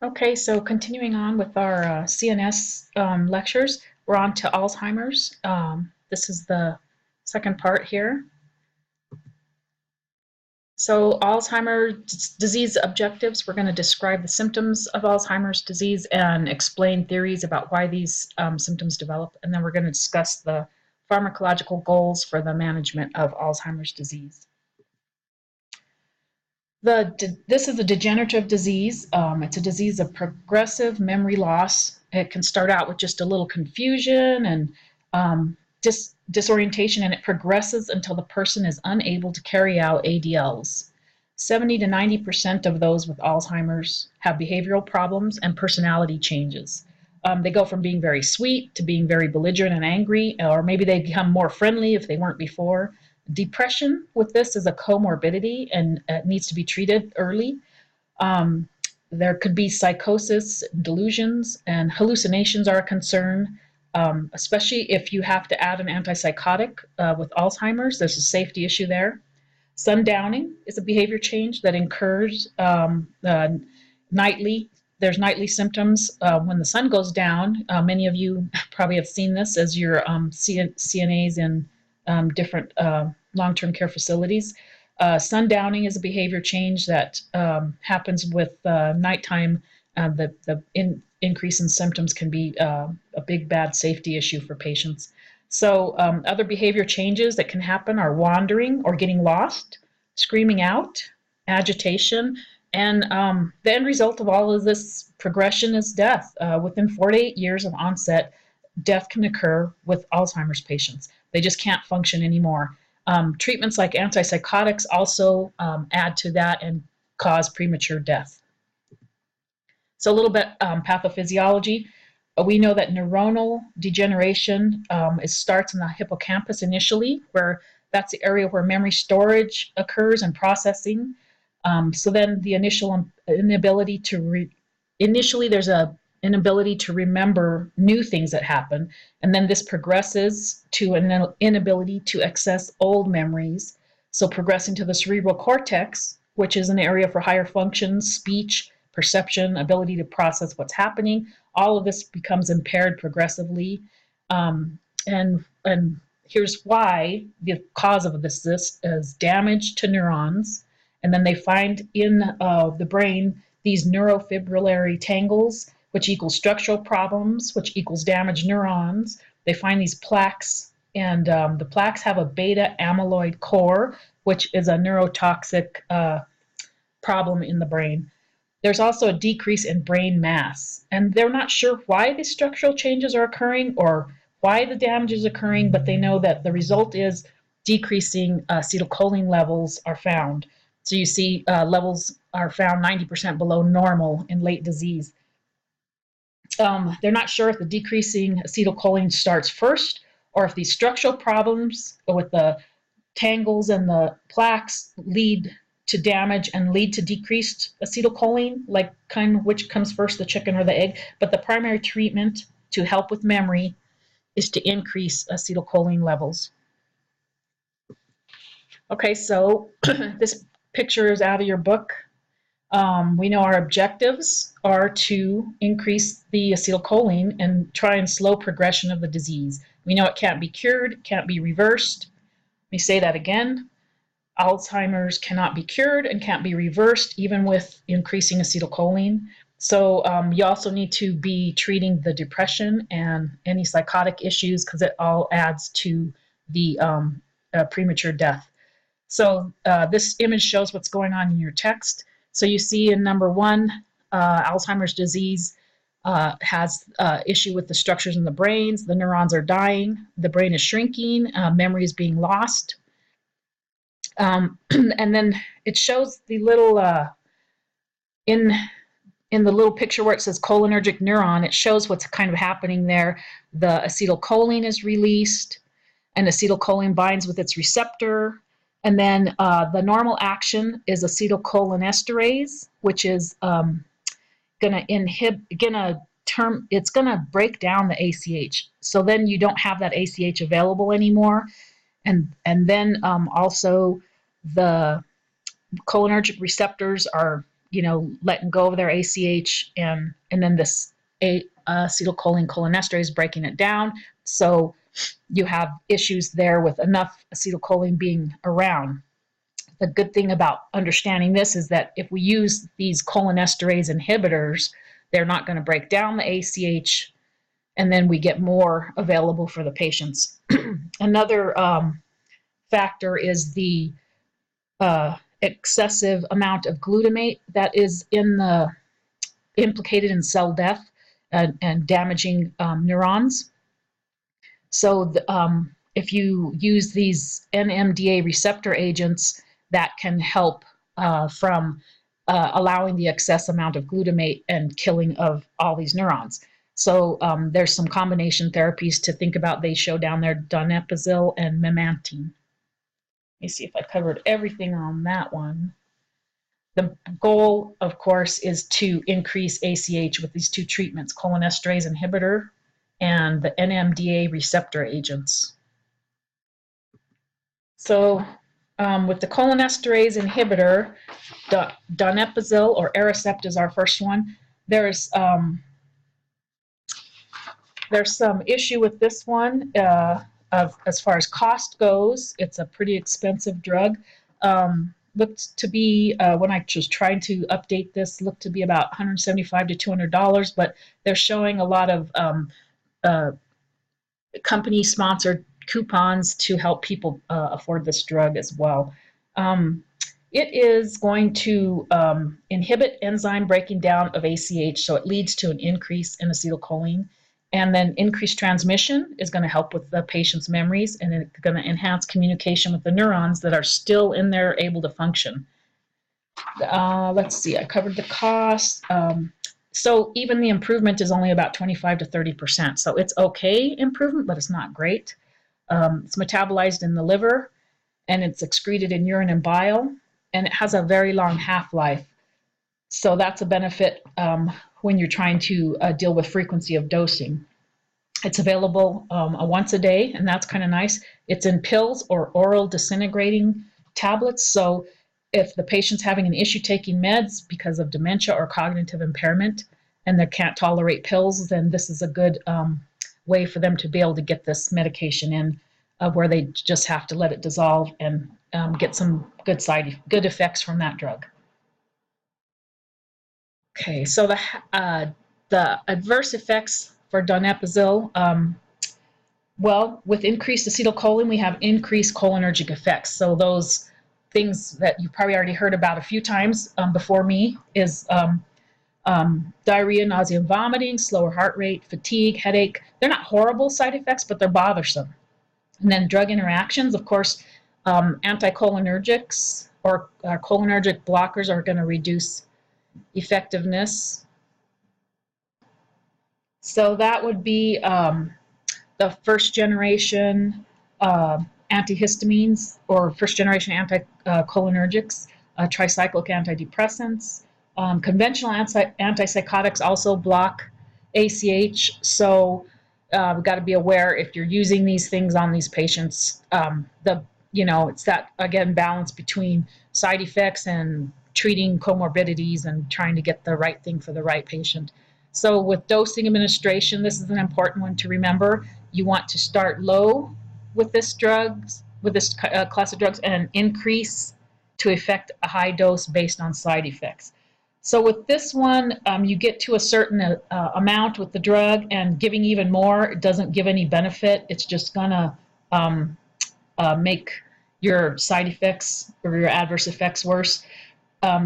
Okay, so continuing on with our CNS lectures, we're on to Alzheimer's. This is the second part here. So Alzheimer's disease objectives, we're going to describe the symptoms of Alzheimer's disease and explain theories about why these symptoms develop. And then we're going to discuss the pharmacological goals for the management of Alzheimer's disease. This is a degenerative disease. It's a disease of progressive memory loss. It can start out with just a little confusion and disorientation, and it progresses until the person is unable to carry out ADLs. 70 to 90% of those with Alzheimer's have behavioral problems and personality changes. They go from being very sweet to being very belligerent and angry, or maybe they become more friendly if they weren't before. Depression with this is a comorbidity and it needs to be treated early. There could be psychosis, delusions, and hallucinations are a concern, especially if you have to add an antipsychotic with Alzheimer's. There's a safety issue there. Sundowning is a behavior change that occurs nightly. There's nightly symptoms when the sun goes down. Many of you probably have seen this as your CNAs in different long-term care facilities. Sundowning is a behavior change that happens with nighttime. The increase in symptoms can be a big bad safety issue for patients. So other behavior changes that can happen are wandering or getting lost, screaming out, agitation, and the end result of all of this progression is death. Within 4 to 8 years of onset, death can occur with Alzheimer's patients. They just can't function anymore. Treatments like antipsychotics also add to that and cause premature death. So a little bit pathophysiology. We know that neuronal degeneration starts in the hippocampus initially, where that's the area where memory storage occurs and processing. So then the initial inability to initially there's a inability to remember new things that happen, and then this progresses to an inability to access old memories. So progressing to the cerebral cortex, which is an area for higher functions, speech, perception, ability to process what's happening. All of this becomes impaired progressively. And here's why the cause of this is damage to neurons. And then they find in the brain these neurofibrillary tangles, which equals structural problems, which equals damaged neurons. They find these plaques, and the plaques have a beta amyloid core, which is a neurotoxic problem in the brain. There's also a decrease in brain mass, and they're not sure why the structural changes are occurring or why the damage is occurring, but they know that the result is decreasing acetylcholine levels are found. So you see levels are found 90% below normal in late disease. They're not sure if the decreasing acetylcholine starts first or if these structural problems with the tangles and the plaques lead to damage and lead to decreased acetylcholine, like kind of which comes first, the chicken or the egg. But the primary treatment to help with memory is to increase acetylcholine levels. Okay, so this picture is out of your book. We know our objectives are to increase the acetylcholine and try and slow progression of the disease. We know it can't be cured, can't be reversed. Let me say that again. Alzheimer's cannot be cured and can't be reversed even with increasing acetylcholine. So you also need to be treating the depression and any psychotic issues because it all adds to the premature death. So this image shows what's going on in your text. So you see in number 1, Alzheimer's disease has issue with the structures in the brains. The neurons are dying. The brain is shrinking. Memory is being lost. And then it shows the little, in the little picture where it says cholinergic neuron, it shows what's kind of happening there. The acetylcholine is released, and acetylcholine binds with its receptor. And then the normal action is acetylcholinesterase, which is it's gonna break down the ACH. So then you don't have that ACH available anymore. And then also the cholinergic receptors are letting go of their ACH, and then this acetylcholine cholinesterase is breaking it down. So you have issues there with enough acetylcholine being around. The good thing about understanding this is that if we use these cholinesterase inhibitors, they're not going to break down the ACH, and then we get more available for the patients. Another factor is the excessive amount of glutamate that is implicated in cell death and damaging neurons. So if you use these NMDA receptor agents, that can help from allowing the excess amount of glutamate and killing of all these neurons. So there's some combination therapies to think about. They show down there donepezil and memantine. Let me see if I covered everything on that one. The goal, of course, is to increase ACH with these two treatments, cholinesterase inhibitor and the NMDA receptor agents. So with the cholinesterase inhibitor, donepezil or Aricept is our first one. There's some issue with this one as far as cost goes. It's a pretty expensive drug. Looked to be, when I was trying to update this, looked to be about $175 to $200, but they're showing a lot of company-sponsored coupons to help people afford this drug as well. It is going to inhibit enzyme breaking down of ACH, so it leads to an increase in acetylcholine. And then increased transmission is going to help with the patient's memories, and it's going to enhance communication with the neurons that are still in there able to function. Let's see, I covered the cost. So even the improvement is only about 25 to 30%. So it's okay improvement, but it's not great. It's metabolized in the liver, and it's excreted in urine and bile, and it has a very long half-life. So that's a benefit when you're trying to deal with frequency of dosing. It's available once a day, and that's kind of nice. It's in pills or oral disintegrating tablets. So if the patient's having an issue taking meds because of dementia or cognitive impairment and they can't tolerate pills, then this is a good way for them to be able to get this medication in where they just have to let it dissolve and get some good effects from that drug. Okay, so the adverse effects for donepezil, well, with increased acetylcholine, we have increased cholinergic effects. So those things that you've probably already heard about a few times before me is diarrhea, nausea, and vomiting, slower heart rate, fatigue, headache. They're not horrible side effects, but they're bothersome. And then drug interactions, of course, anticholinergics or cholinergic blockers are going to reduce effectiveness. So that would be the first generation antihistamines or first generation anticholinergics, tricyclic antidepressants. Conventional antipsychotics also block ACH. So we've got to be aware if you're using these things on these patients, it's that, again, balance between side effects and treating comorbidities and trying to get the right thing for the right patient. So with dosing administration, this is an important one to remember. You want to start low with this class of drugs and increase to effect a high dose based on side effects. So with this one, you get to a certain amount with the drug, and giving even more doesn't give any benefit. It's just gonna make your side effects or your adverse effects worse.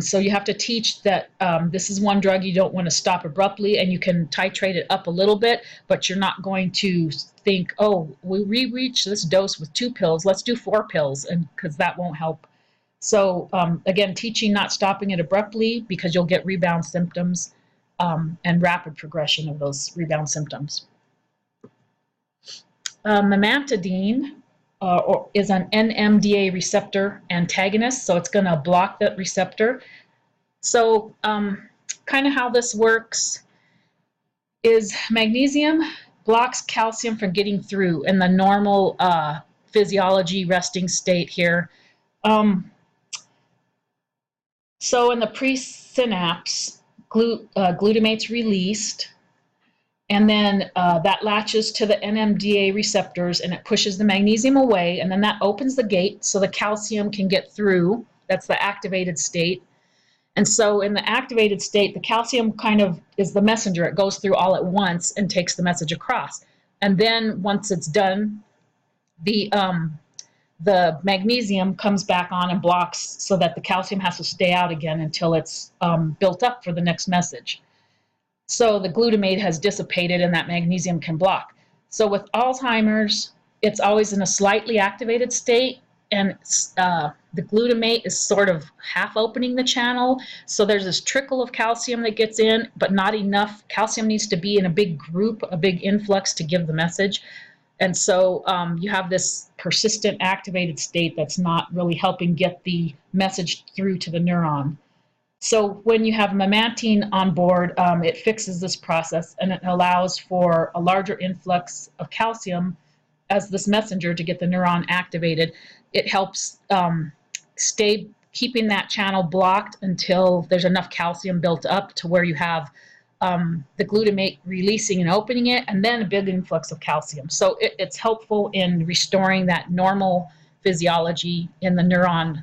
So you have to teach that this is one drug you don't want to stop abruptly, and you can titrate it up a little bit, but you're not going to think, oh, we reached this dose with 2 pills, let's do 4 pills, and because that won't help. So again, teaching not stopping it abruptly because you'll get rebound symptoms and rapid progression of those rebound symptoms. Memantidine is an NMDA receptor antagonist, so it's going to block that receptor. So kind of how this works is magnesium blocks calcium from getting through in the normal physiology resting state here. So in the presynapse, glutamate's released, and then that latches to the NMDA receptors and it pushes the magnesium away, and then that opens the gate so the calcium can get through. That's the activated state. And so in the activated state, the calcium kind of is the messenger. It goes through all at once and takes the message across. And then once it's done, the magnesium comes back on and blocks so that the calcium has to stay out again until it's built up for the next message. So the glutamate has dissipated and that magnesium can block. So with Alzheimer's, it's always in a slightly activated state, and the glutamate is sort of half opening the channel. So there's this trickle of calcium that gets in, but not enough. Calcium needs to be in a big group, a big influx to give the message. And so you have this persistent activated state that's not really helping get the message through to the neuron. So when you have memantine on board, it fixes this process and it allows for a larger influx of calcium as this messenger to get the neuron activated. It helps keeping that channel blocked until there's enough calcium built up to where you have the glutamate releasing and opening it, and then a big influx of calcium. So it's helpful in restoring that normal physiology in the neuron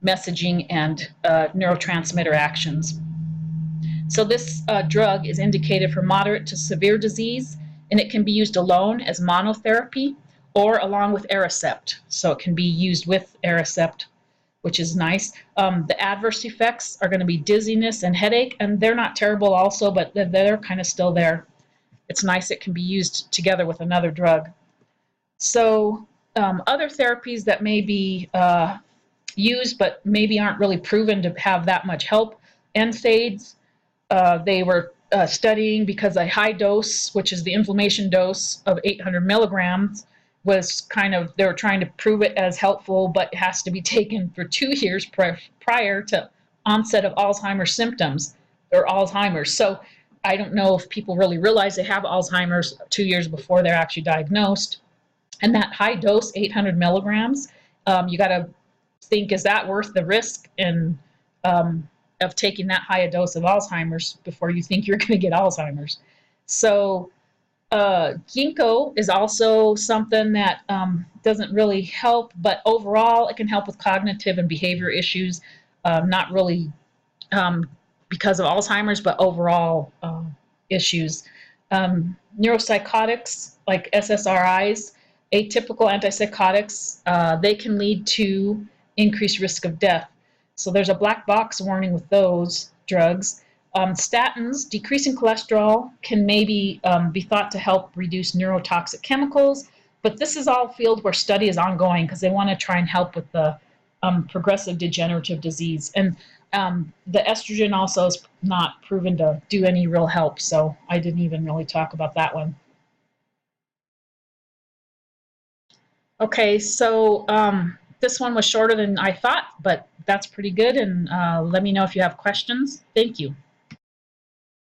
messaging and neurotransmitter actions. So this drug is indicated for moderate to severe disease, and it can be used alone as monotherapy or along with Aricept. So it can be used with Aricept, which is nice. The adverse effects are going to be dizziness and headache, and they're not terrible also, but they're kind of still there. It's nice it can be used together with another drug. So other therapies that may be used but maybe aren't really proven to have that much help, NSAIDs. They were studying because a high dose, which is the inflammation dose of 800 milligrams, was kind of, they were trying to prove it as helpful, but it has to be taken for 2 years prior to onset of Alzheimer's symptoms or Alzheimer's. So I don't know if people really realize they have Alzheimer's 2 years before they're actually diagnosed. And that high dose, 800 milligrams, you got to think, is that worth the risk of taking that high a dose of Alzheimer's before you think you're going to get Alzheimer's? So ginkgo is also something that doesn't really help, but overall it can help with cognitive and behavior issues, not really because of Alzheimer's, but overall issues. Neuropsychotics like SSRIs, atypical antipsychotics, they can lead to increased risk of death. So there's a black box warning with those drugs. Statins, decreasing cholesterol, can maybe be thought to help reduce neurotoxic chemicals, but this is all a field where study is ongoing because they want to try and help with the progressive degenerative disease. And the estrogen also is not proven to do any real help, so I didn't even really talk about that one. Okay, so this one was shorter than I thought, but that's pretty good, and let me know if you have questions. Thank you.